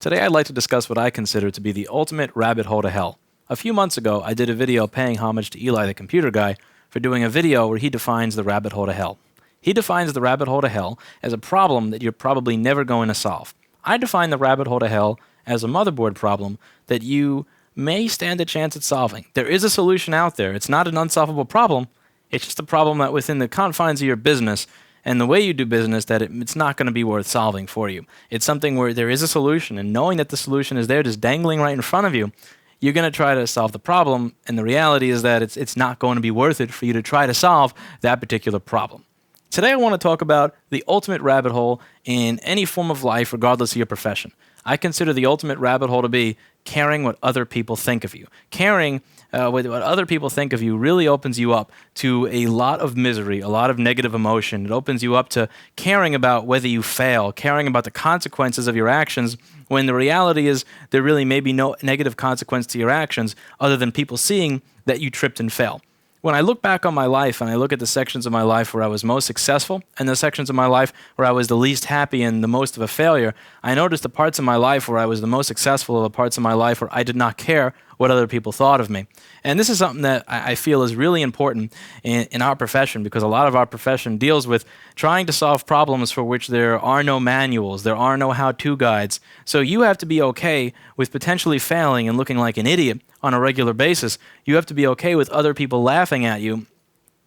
Today I'd like to discuss what I consider to be the ultimate rabbit hole to hell. A few months ago, I did a video paying homage to Eli the computer guy for doing a video where he defines the rabbit hole to hell. He defines the rabbit hole to hell as a problem that you're probably never going to solve. I define the rabbit hole to hell as a motherboard problem that you may stand a chance at solving. There is a solution out there. It's not an unsolvable problem. It's just a problem that within the confines of your business and the way you do business that it's not going to be worth solving for you. It's something where there is a solution, and knowing that the solution is there just dangling right in front of you, you're going to try to solve the problem, and the reality is that it's not going to be worth it for you to try to solve that particular problem. Today I want to talk about the ultimate rabbit hole in any form of life, regardless of your profession. I consider the ultimate rabbit hole to be caring what other people think of you. Caring what other people think of you really opens you up to a lot of misery, a lot of negative emotion. It opens you up to caring about whether you fail, caring about the consequences of your actions, when the reality is there really may be no negative consequence to your actions other than people seeing that you tripped and fell. When I look back on my life and I look at the sections of my life where I was most successful and the sections of my life where I was the least happy and the most of a failure, I noticed the parts of my life where I was the most successful are the parts of my life where I did not care what other people thought of me. And this is something that I feel is really important in our profession, because a lot of our profession deals with trying to solve problems for which there are no manuals, there are no how-to guides. So you have to be okay with potentially failing and looking like an idiot on a regular basis. You have to be okay with other people laughing at you,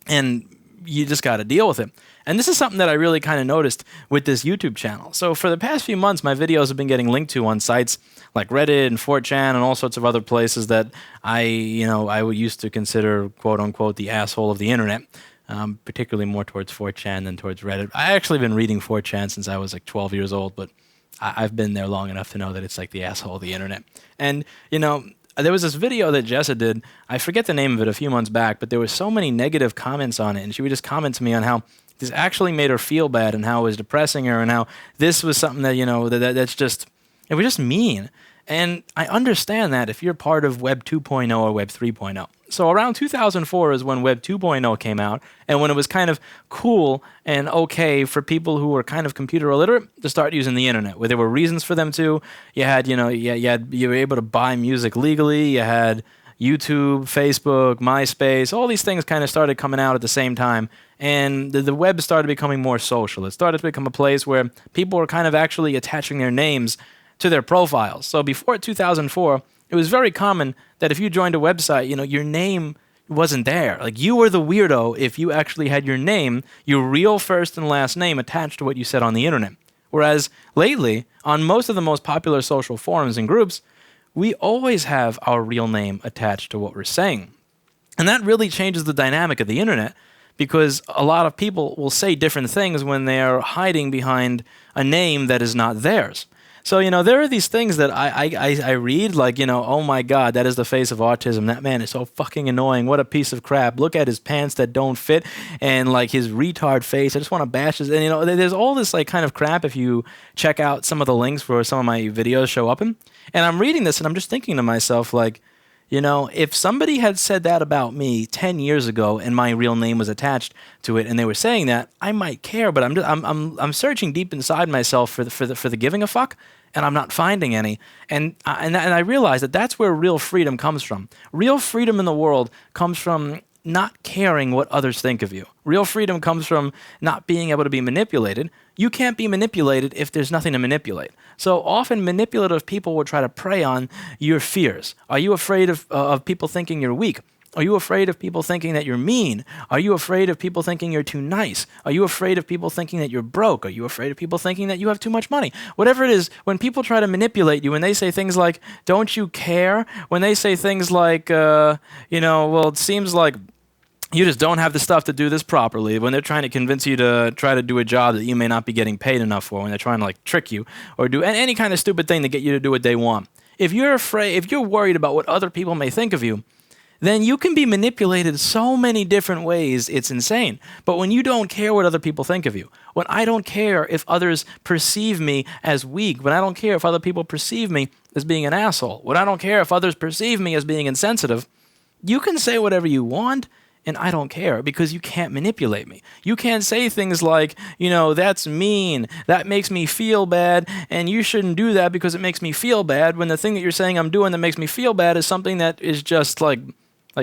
and you just got to deal with it. And this is something that I really kind of noticed with this YouTube channel. So for the past few months, my videos have been getting linked to on sites like Reddit and 4chan and all sorts of other places that I would used to consider, quote unquote, the asshole of the internet, particularly more towards 4chan than towards Reddit. I actually been reading 4chan since I was like 12 years old, but I've been there long enough to know that it's like the asshole of the internet. And, there was this video that Jessa did. I forget the name of it a few months back, but there were so many negative comments on it, and she would just comment to me on how this actually made her feel bad and how it was depressing her and how this was something that, that's just, it was just mean. And I understand that if you're part of Web 2.0 or Web 3.0. So around 2004 is when Web 2.0 came out, and when it was kind of cool and okay for people who were kind of computer illiterate to start using the internet, where there were reasons for them to. You had, you were able to buy music legally. You had YouTube, Facebook, MySpace. All these things kind of started coming out at the same time, and the web started becoming more social. It started to become a place where people were kind of actually attaching their names to their profiles. So before 2004, it was very common that if you joined a website, your name wasn't there. Like, you were the weirdo if you actually had your name, your real first and last name, attached to what you said on the internet. Whereas lately, on most of the most popular social forums and groups, we always have our real name attached to what we're saying. And that really changes the dynamic of the internet, because a lot of people will say different things when they're hiding behind a name that is not theirs. So, there are these things that I read, like, oh my God, that is the face of autism. That man is so fucking annoying. What a piece of crap. Look at his pants that don't fit and, like, his retard face. I just want to bash his. And, there's all this, like, kind of crap if you check out some of the links where some of my videos show up in. And I'm reading this and I'm just thinking to myself, like, if somebody had said that about me 10 years ago and my real name was attached to it and they were saying that, I might care, but I'm searching deep inside myself for the giving a fuck, and I'm not finding any. And I realize that that's where real freedom comes from. Real freedom in the world comes from not caring what others think of you. Real freedom comes from not being able to be manipulated. You can't be manipulated if there's nothing to manipulate. So often manipulative people will try to prey on your fears. Are you afraid of people thinking you're weak? Are you afraid of people thinking that you're mean? Are you afraid of people thinking you're too nice? Are you afraid of people thinking that you're broke? Are you afraid of people thinking that you have too much money? Whatever it is, when people try to manipulate you, when they say things like, don't you care? When they say things like, well, it seems like you just don't have the stuff to do this properly, when they're trying to convince you to try to do a job that you may not be getting paid enough for, when they're trying to, like, trick you or do any kind of stupid thing to get you to do what they want. If you're worried about what other people may think of you, then you can be manipulated so many different ways, it's insane. But when you don't care what other people think of you, when I don't care if others perceive me as weak, when I don't care if other people perceive me as being an asshole, when I don't care if others perceive me as being insensitive, you can say whatever you want, And I don't care because you can't manipulate me. You can't say things like, that's mean, that makes me feel bad, and you shouldn't do that because it makes me feel bad, when the thing that you're saying I'm doing that makes me feel bad is something that is just like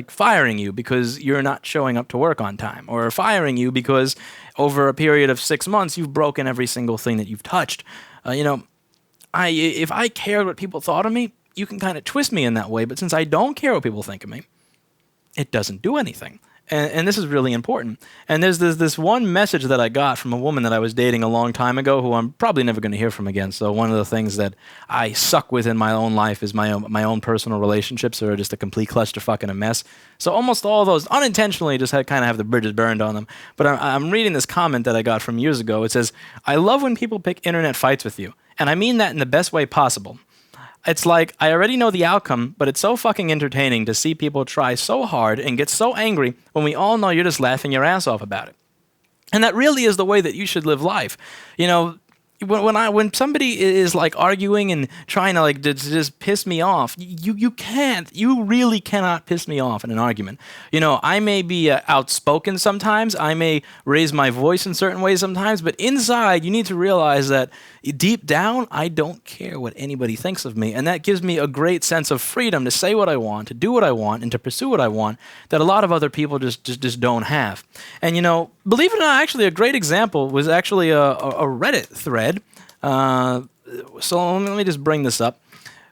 firing you because you're not showing up to work on time, or firing you because over a period of 6 months you've broken every single thing that you've touched. If I cared what people thought of me, you can kind of twist me in that way, but since I don't care what people think of me, it doesn't do anything. And this is really important. And there's this one message that I got from a woman that I was dating a long time ago, who I'm probably never going to hear from again. So one of the things that I suck with in my own life is my own personal relationships are just a complete clusterfuck and a mess. So almost all of those unintentionally just kind of have the bridges burned on them. But I'm reading this comment that I got from years ago. It says, "I love when people pick internet fights with you. And I mean that in the best way possible. It's like, I already know the outcome, but it's so fucking entertaining to see people try so hard and get so angry when we all know you're just laughing your ass off about it." And that really is the way that you should live life. When somebody is like arguing and trying to to just piss me off, you really cannot piss me off in an argument. I may be outspoken sometimes, I may raise my voice in certain ways sometimes, but inside you need to realize that deep down I don't care what anybody thinks of me, and that gives me a great sense of freedom to say what I want, to do what I want, and to pursue what I want that a lot of other people just don't have. And believe it or not, actually a great example was actually a Reddit thread. So let me just bring this up.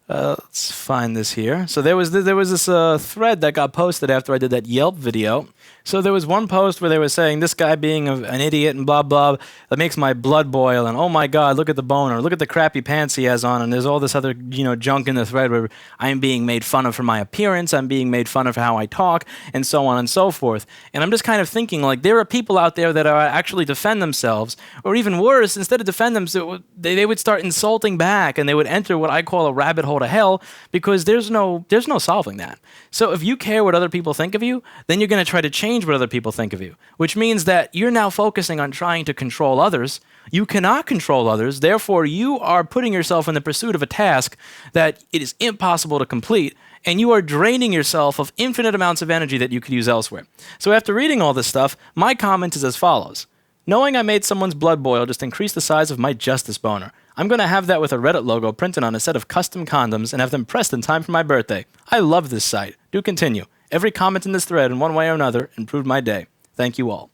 Let's find this here. So there was this thread that got posted after I did that Yelp video. So there was one post where they were saying this guy being an idiot and blah, blah, that makes my blood boil, and oh my God, look at the boner, look at the crappy pants he has on, and there's all this other, junk in the thread where I'm being made fun of for my appearance, I'm being made fun of for how I talk, and so on and so forth. And I'm just kind of thinking, there are people out there that are actually defend themselves, or even worse, instead of defend themselves, they would start insulting back, and they would enter what I call a rabbit hole to hell, because there's no solving that. So if you care what other people think of you, then you're going to try to change what other people think of you, which means that you're now focusing on trying to control others. You cannot control others, therefore you are putting yourself in the pursuit of a task that it is impossible to complete, and you are draining yourself of infinite amounts of energy that you could use elsewhere. So after reading all this stuff, my comment is as follows. Knowing I made someone's blood boil just increased the size of my justice boner. I'm going to have that with a Reddit logo printed on a set of custom condoms and have them pressed in time for my birthday. I love this site. Do continue. Every comment in this thread in one way or another improved my day. Thank you all.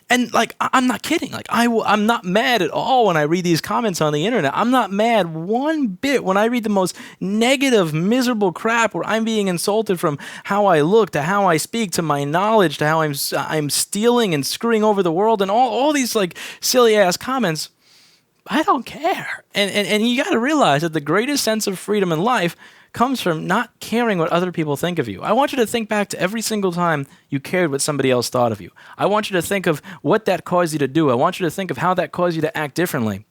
And I'm not kidding. I'm not mad at all when I read these comments on the internet. I'm not mad one bit when I read the most negative, miserable crap where I'm being insulted from how I look to how I speak to my knowledge to how I'm stealing and screwing over the world and all these silly ass comments. I don't care. And you got to realize that the greatest sense of freedom in life comes from not caring what other people think of you. I want you to think back to every single time you cared what somebody else thought of you. I want you to think of what that caused you to do. I want you to think of how that caused you to act differently.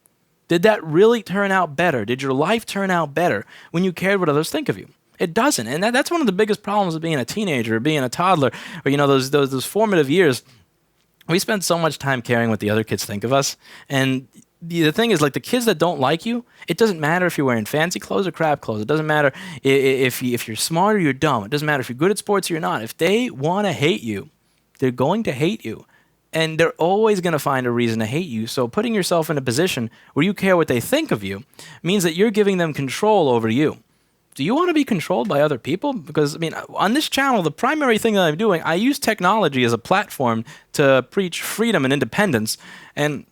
Did that really turn out better? Did your life turn out better when you cared what others think of you? It doesn't. And that's one of the biggest problems of being a teenager or being a toddler or, those formative years. We spend so much time caring what the other kids think of us. And the thing is, the kids that don't like you, it doesn't matter if you're wearing fancy clothes or crap clothes. It doesn't matter if you're smart or you're dumb. It doesn't matter if you're good at sports or you're not. If they want to hate you, they're going to hate you. And they're always going to find a reason to hate you. So putting yourself in a position where you care what they think of you means that you're giving them control over you. Do you want to be controlled by other people? Because, on this channel, the primary thing that I'm doing, I use technology as a platform to preach freedom and independence. And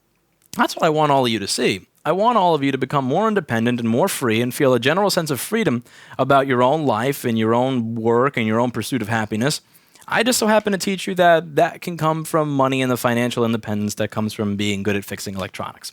that's what I want all of you to see. I want all of you to become more independent and more free and feel a general sense of freedom about your own life and your own work and your own pursuit of happiness. I just so happen to teach you that can come from money and the financial independence that comes from being good at fixing electronics.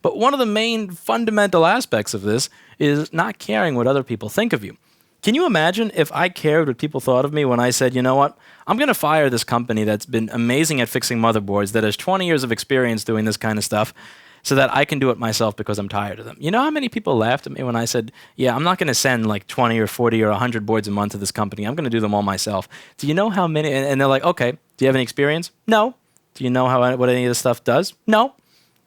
But one of the main fundamental aspects of this is not caring what other people think of you. Can you imagine if I cared what people thought of me when I said, you know what, I'm going to fire this company that's been amazing at fixing motherboards, that has 20 years of experience doing this kind of stuff, so that I can do it myself because I'm tired of them. You know how many people laughed at me when I said, yeah, I'm not going to send 20 or 40 or 100 boards a month to this company. I'm going to do them all myself. Do you know how many? And they're like, okay, do you have any experience? No. Do you know what any of this stuff does? No.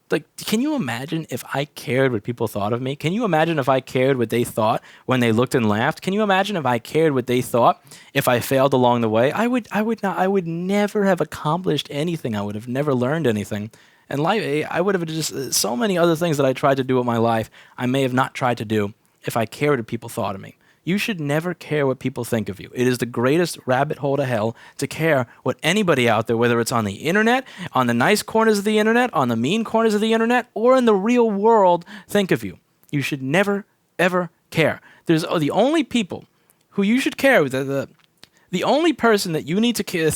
Like, can you imagine if I cared what people thought of me? Can you imagine if I cared what they thought when they looked and laughed? Can you imagine if I cared what they thought if I failed along the way? I would never have accomplished anything. I would have never learned anything. And life, I would have just so many other things that I tried to do with my life I may have not tried to do if I cared what people thought of me. You should never care what people think of you. It is the greatest rabbit hole to hell to care what anybody out there, whether it's on the internet, on the nice corners of the internet, on the mean corners of the internet, or in the real world, think of you. You should never, ever care. There's the only people who you should care with, the only person that you need to care,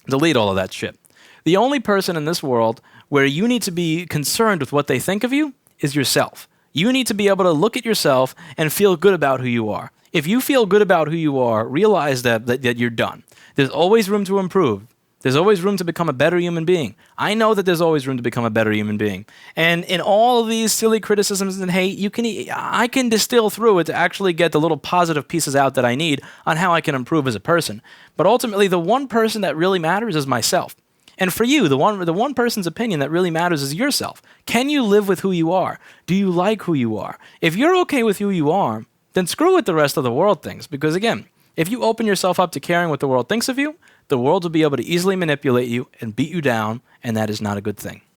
delete all of that shit. The only person in this world where you need to be concerned with what they think of you is yourself. You need to be able to look at yourself and feel good about who you are. If you feel good about who you are, realize that you're done. There's always room to improve. There's always room to become a better human being. I know that there's always room to become a better human being. And in all of these silly criticisms and hate, I can distill through it to actually get the little positive pieces out that I need on how I can improve as a person. But ultimately, the one person that really matters is myself. And for you, the one person's opinion that really matters is yourself. Can you live with who you are? Do you like who you are? If you're okay with who you are, then screw what the rest of the world thinks. Because again, if you open yourself up to caring what the world thinks of you, the world will be able to easily manipulate you and beat you down, and that is not a good thing.